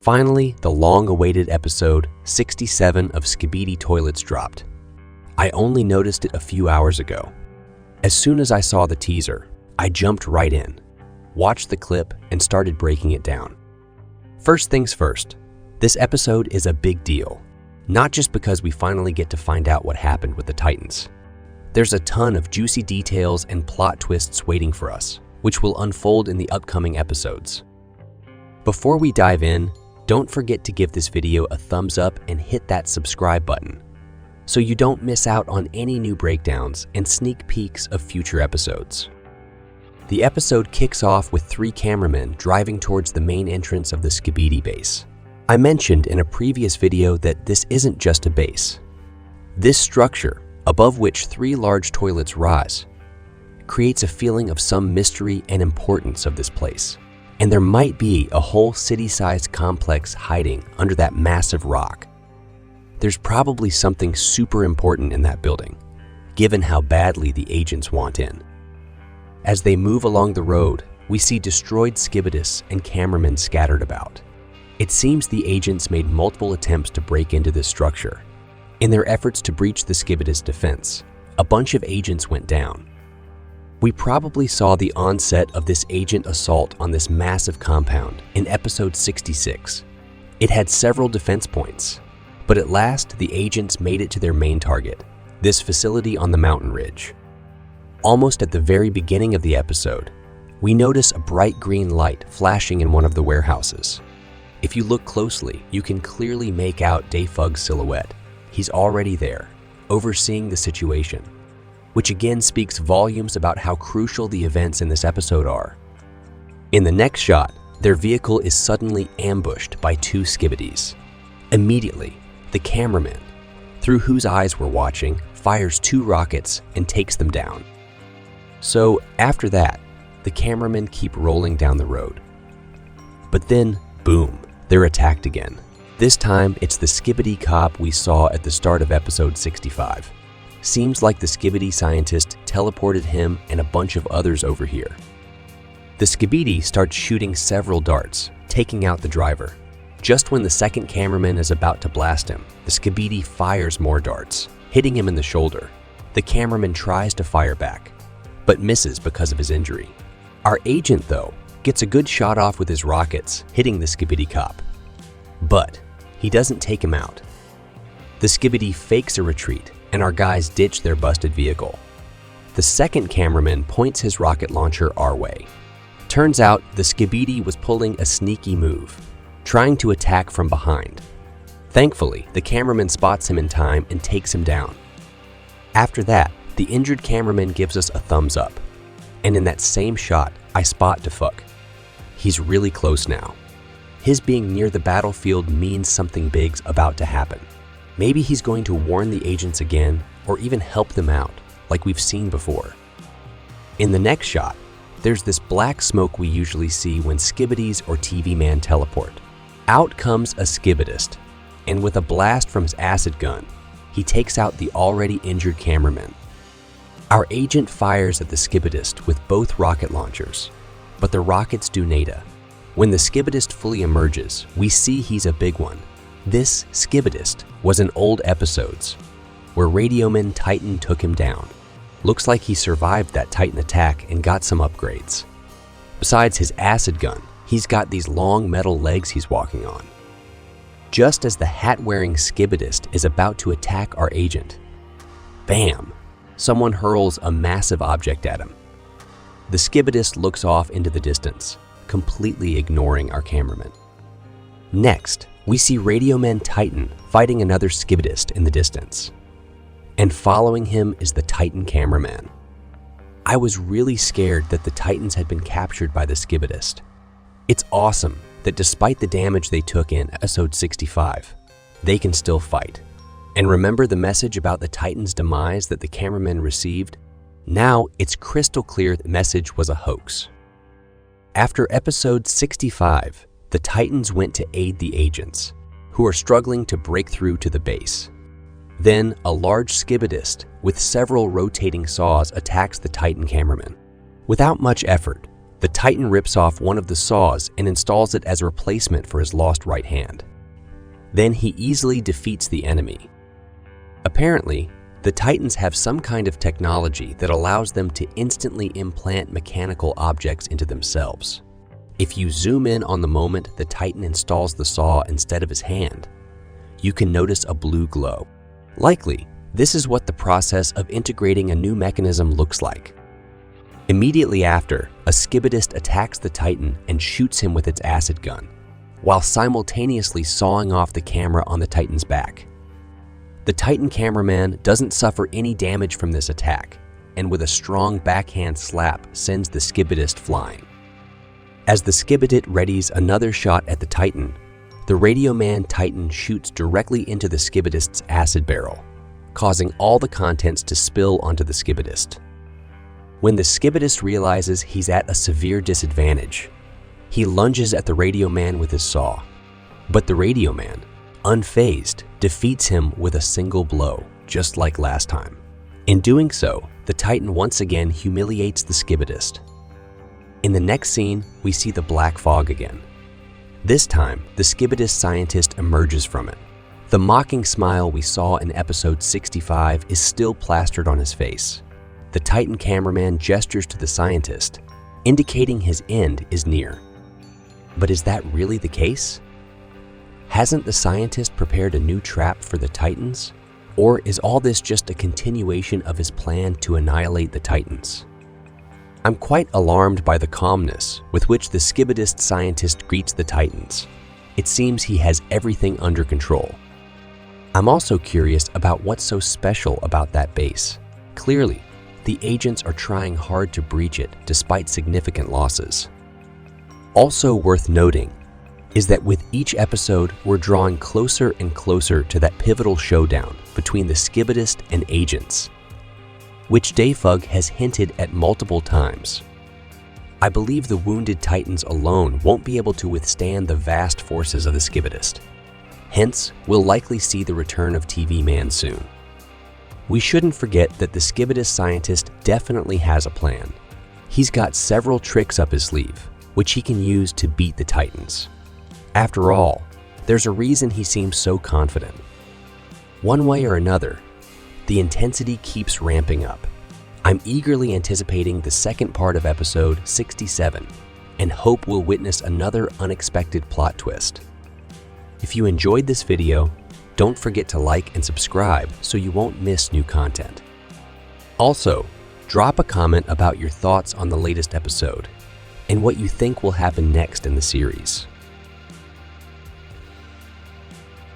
Finally, the long-awaited episode 67 of Skibidi Toilets dropped. I only noticed it a few hours ago. As soon as I saw the teaser, I jumped right in, watched the clip, and started breaking it down. First things first, this episode is a big deal, not just because we finally get to find out what happened with the Titans. There's a ton of juicy details and plot twists waiting for us, which will unfold in the upcoming episodes. Before we dive in, don't forget to give this video a thumbs up and hit that subscribe button so you don't miss out on any new breakdowns and sneak peeks of future episodes. The episode kicks off with 3 cameramen driving towards the main entrance of the Skibidi base. I mentioned in a previous video that this isn't just a base. This structure, above which 3 large toilets rise, creates a feeling of some mystery and importance of this place. And there might be a whole city-sized complex hiding under that massive rock. There's probably something super important in that building, given how badly the agents want in. As they move along the road, we see destroyed skibidists and cameramen scattered about. It seems the agents made multiple attempts to break into this structure. In their efforts to breach the skibidist defense, a bunch of agents went down. We probably saw the onset of this agent assault on this massive compound in episode 66. It had several defense points, but at last the agents made it to their main target, this facility on the mountain ridge. Almost at the very beginning of the episode, we notice a bright green light flashing in one of the warehouses. If you look closely, you can clearly make out Dayfug's silhouette. He's already there, overseeing the situation, which again speaks volumes about how crucial the events in this episode are. In the next shot, their vehicle is suddenly ambushed by 2 skibidis. Immediately, the cameraman, through whose eyes we're watching, fires 2 rockets and takes them down. So after that, the cameramen keep rolling down the road. But then, boom, they're attacked again. This time, it's the Skibidi cop we saw at the start of episode 65. Seems like the Skibidi scientist teleported him and a bunch of others over here. The Skibidi starts shooting several darts, taking out the driver. Just when the second cameraman is about to blast him, the Skibidi fires more darts, hitting him in the shoulder. The cameraman tries to fire back, but misses because of his injury. Our agent, though, gets a good shot off with his rockets, hitting the Skibidi cop. But he doesn't take him out. The Skibidi fakes a retreat, and our guys ditch their busted vehicle. The second cameraman points his rocket launcher our way. Turns out the Skibidi was pulling a sneaky move, trying to attack from behind. Thankfully, the cameraman spots him in time and takes him down. After that, the injured cameraman gives us a thumbs up, and in that same shot, I spot Dayfug. He's really close now. His being near the battlefield means something big's about to happen. Maybe he's going to warn the agents again or even help them out, like we've seen before. In the next shot, there's this black smoke we usually see when skibidis or TV man teleport. Out comes a skibidist, and with a blast from his acid gun, he takes out the already injured cameraman. Our agent fires at the skibidist with both rocket launchers, but the rockets do nada. When the skibidist fully emerges, we see he's a big one. This skibidist was in old episodes, where Radioman Titan took him down. Looks like he survived that Titan attack and got some upgrades. Besides his acid gun, he's got these long metal legs he's walking on. Just as the hat-wearing skibidist is about to attack our agent, bam! Someone hurls a massive object at him. The skibidist looks off into the distance, completely ignoring our cameraman. Next, we see Radioman Titan fighting another skibidist in the distance. And following him is the Titan cameraman. I was really scared that the Titans had been captured by the skibidist. It's awesome that despite the damage they took in episode 65, they can still fight. And remember the message about the Titan's demise that the cameraman received? Now it's crystal clear the message was a hoax. After episode 65, the Titans went to aid the agents, who are struggling to break through to the base. Then, a large skibidist with several rotating saws attacks the Titan cameraman. Without much effort, The Titan rips off one of the saws and installs it as a replacement for his lost right hand. Then he easily defeats the enemy. Apparently, the Titans have some kind of technology that allows them to instantly implant mechanical objects into themselves. If you zoom in on the moment the Titan installs the saw instead of his hand, you can notice a blue glow. Likely, this is what the process of integrating a new mechanism looks like. Immediately after, a skibidist attacks the Titan and shoots him with its acid gun, while simultaneously sawing off the camera on the Titan's back. The Titan cameraman doesn't suffer any damage from this attack, and with a strong backhand slap sends the skibidist flying. As the skibidist readies another shot at the Titan, the Radio Man Titan shoots directly into the skibidist's acid barrel, causing all the contents to spill onto the skibidist. When the skibidist realizes he's at a severe disadvantage, he lunges at the Radio Man with his saw. But the Radio Man, unfazed, defeats him with a single blow, just like last time. In doing so, the Titan once again humiliates the skibidist. In the next scene, we see the black fog again. This time, the skibidist scientist emerges from it. The mocking smile we saw in episode 65 is still plastered on his face. The Titan cameraman gestures to the scientist, indicating his end is near. But is that really the case? Hasn't the scientist prepared a new trap for the Titans? Or is all this just a continuation of his plan to annihilate the Titans? I'm quite alarmed by the calmness with which the skibidist scientist greets the Titans. It seems he has everything under control. I'm also curious about what's so special about that base. Clearly, the agents are trying hard to breach it despite significant losses. Also worth noting is that with each episode, we're drawing closer and closer to that pivotal showdown between the skibidist and agents, which Dayfug has hinted at multiple times. I believe the wounded Titans alone won't be able to withstand the vast forces of the skibidist. Hence, we'll likely see the return of TV Man soon. We shouldn't forget that the skibidist scientist definitely has a plan. He's got several tricks up his sleeve, which he can use to beat the Titans. After all, there's a reason he seems so confident. One way or another, the intensity keeps ramping up. I'm eagerly anticipating the second part of episode 67 and hope we'll witness another unexpected plot twist. If you enjoyed this video, don't forget to like and subscribe so you won't miss new content. Also, drop a comment about your thoughts on the latest episode and what you think will happen next in the series.